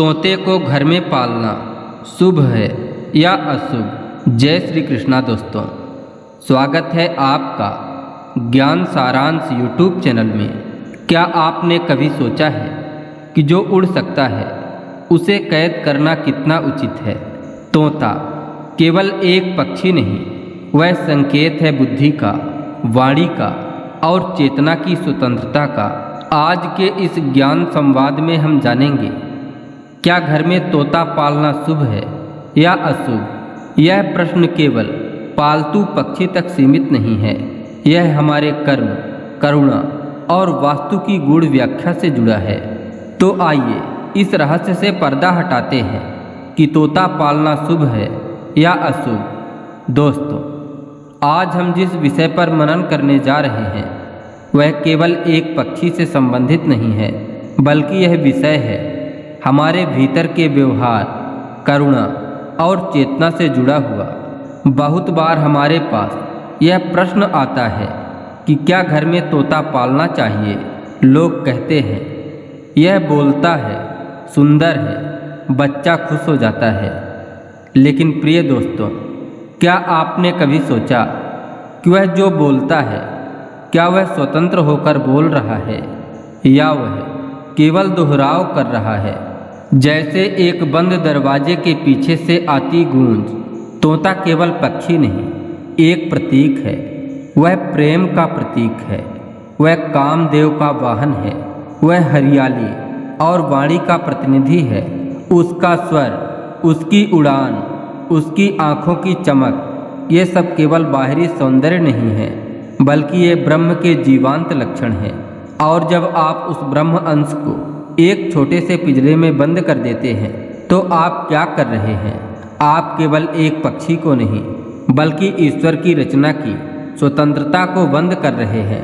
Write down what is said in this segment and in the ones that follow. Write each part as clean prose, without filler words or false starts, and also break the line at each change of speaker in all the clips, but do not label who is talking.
तोते को घर में पालना शुभ है या अशुभ। जय श्री कृष्णा दोस्तों, स्वागत है आपका ज्ञान सारांश यूट्यूब चैनल में। क्या आपने कभी सोचा है कि जो उड़ सकता है उसे कैद करना कितना उचित है। तोता केवल एक पक्षी नहीं, वह संकेत है बुद्धि का, वाणी का और चेतना की स्वतंत्रता का। आज के इस ज्ञान संवाद में हम जानेंगे, क्या घर में तोता पालना शुभ है या अशुभ। यह प्रश्न केवल पालतू पक्षी तक सीमित नहीं है, यह हमारे कर्म, करुणा और वास्तु की गूढ़ व्याख्या से जुड़ा है। तो आइए इस रहस्य से पर्दा हटाते हैं कि तोता पालना शुभ है या अशुभ। दोस्तों, आज हम जिस विषय पर मनन करने जा रहे हैं वह केवल एक पक्षी से संबंधित नहीं है, बल्कि यह विषय है हमारे भीतर के व्यवहार, करुणा और चेतना से जुड़ा हुआ। बहुत बार हमारे पास यह प्रश्न आता है कि क्या घर में तोता पालना चाहिए। लोग कहते हैं यह बोलता है, सुंदर है, बच्चा खुश हो जाता है। लेकिन प्रिय दोस्तों, क्या आपने कभी सोचा कि वह जो बोलता है, क्या वह स्वतंत्र होकर बोल रहा है या वह केवल दोहराव कर रहा है। जैसे एक बंद दरवाजे के पीछे से आती गूंज। तोता केवल पक्षी नहीं, एक प्रतीक है। वह प्रेम का प्रतीक है, वह कामदेव का वाहन है, वह हरियाली और वाणी का प्रतिनिधि है। उसका स्वर, उसकी उड़ान, उसकी आँखों की चमक, ये सब केवल बाहरी सौंदर्य नहीं है, बल्कि ये ब्रह्म के जीवांत लक्षण हैं। और जब आप उस ब्रह्म अंश को एक छोटे से पिंजरे में बंद कर देते हैं तो आप क्या कर रहे हैं। आप केवल एक पक्षी को नहीं, बल्कि ईश्वर की रचना की स्वतंत्रता को बंद कर रहे हैं।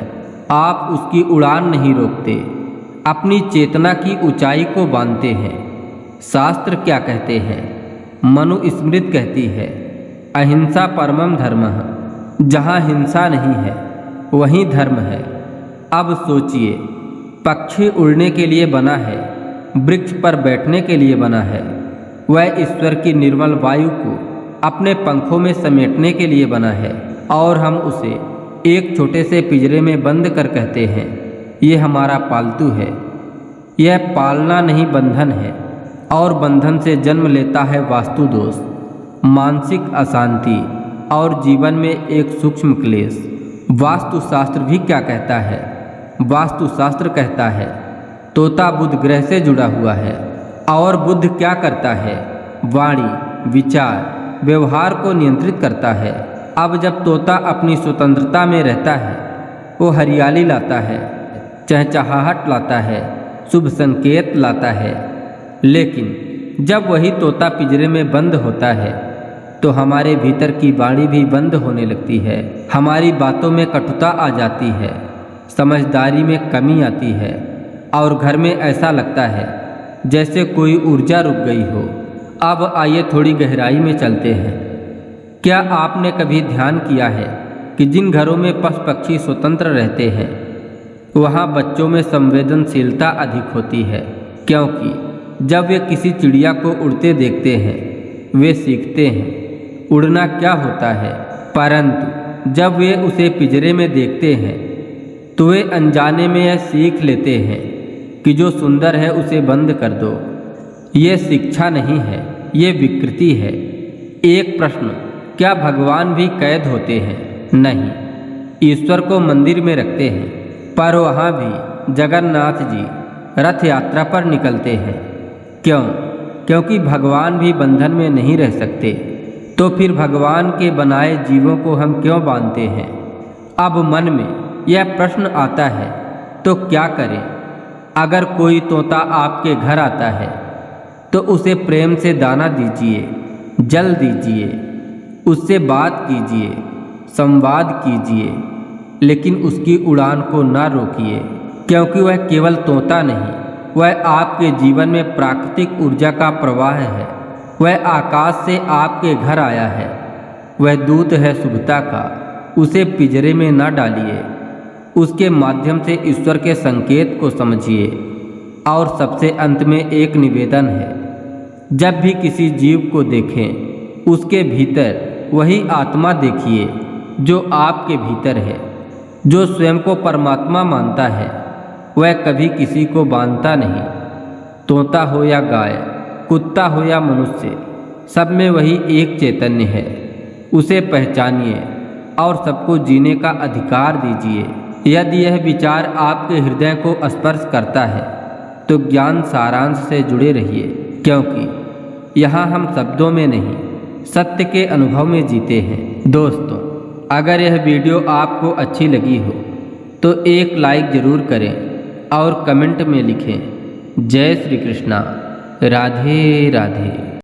आप उसकी उड़ान नहीं रोकते, अपनी चेतना की ऊंचाई को बांधते हैं। शास्त्र क्या कहते हैं? मनुस्मृति कहती है, अहिंसा परमम धर्मः। जहाँ हिंसा नहीं है वहीं धर्म है। अब सोचिए, पक्षी उड़ने के लिए बना है, वृक्ष पर बैठने के लिए बना है, वह ईश्वर की निर्मल वायु को अपने पंखों में समेटने के लिए बना है, और हम उसे एक छोटे से पिंजरे में बंद कर कहते हैं ये हमारा पालतू है। यह पालना नहीं, बंधन है, और बंधन से जन्म लेता है वास्तु दोष, मानसिक अशांति और जीवन में एक सूक्ष्म क्लेश। वास्तुशास्त्र भी क्या कहता है? वास्तुशास्त्र कहता है तोता बुध ग्रह से जुड़ा हुआ है, और बुध क्या करता है? वाणी, विचार, व्यवहार को नियंत्रित करता है। अब जब तोता अपनी स्वतंत्रता में रहता है, वो हरियाली लाता है, चहचहाहट लाता है, शुभ संकेत लाता है। लेकिन जब वही तोता पिंजरे में बंद होता है तो हमारे भीतर की वाणी भी बंद होने लगती है। हमारी बातों में कटुता आ जाती है, समझदारी में कमी आती है, और घर में ऐसा लगता है जैसे कोई ऊर्जा रुक गई हो। अब आइए थोड़ी गहराई में चलते हैं। क्या आपने कभी ध्यान किया है कि जिन घरों में पशु पक्षी स्वतंत्र रहते हैं वहाँ बच्चों में संवेदनशीलता अधिक होती है, क्योंकि जब वे किसी चिड़िया को उड़ते देखते हैं वे सीखते हैं उड़ना क्या होता है। परंतु जब वे उसे पिंजरे में देखते हैं तो वे अनजाने में यह सीख लेते हैं कि जो सुंदर है उसे बंद कर दो। ये शिक्षा नहीं है, ये विकृति है। एक प्रश्न, क्या भगवान भी कैद होते हैं? नहीं, ईश्वर को मंदिर में रखते हैं, पर वहाँ भी जगन्नाथ जी रथ यात्रा पर निकलते हैं। क्यों? क्योंकि भगवान भी बंधन में नहीं रह सकते। तो फिर भगवान के बनाए जीवों को हम क्यों बांधते हैं? अब मन में यह प्रश्न आता है, तो क्या करें? अगर कोई तोता आपके घर आता है तो उसे प्रेम से दाना दीजिए, जल दीजिए, उससे बात कीजिए, संवाद कीजिए, लेकिन उसकी उड़ान को ना रोकिए, क्योंकि वह केवल तोता नहीं, वह आपके जीवन में प्राकृतिक ऊर्जा का प्रवाह है। वह आकाश से आपके घर आया है, वह दूत है शुभता का। उसे पिंजरे में न डालिए, उसके माध्यम से ईश्वर के संकेत को समझिए। और सबसे अंत में एक निवेदन है, जब भी किसी जीव को देखें उसके भीतर वही आत्मा देखिए जो आपके भीतर है। जो स्वयं को परमात्मा मानता है वह कभी किसी को बांधता नहीं। तोता हो या गाय, कुत्ता हो या मनुष्य, सब में वही एक चैतन्य है। उसे पहचानिए और सबको जीने का अधिकार दीजिए। यदि यह विचार आपके हृदय को स्पर्श करता है तो ज्ञान सारांश से जुड़े रहिए, क्योंकि यहाँ हम शब्दों में नहीं सत्य के अनुभव में जीते हैं। दोस्तों, अगर यह वीडियो आपको अच्छी लगी हो तो एक लाइक ज़रूर करें और कमेंट में लिखें जय श्री कृष्णा, राधे राधे।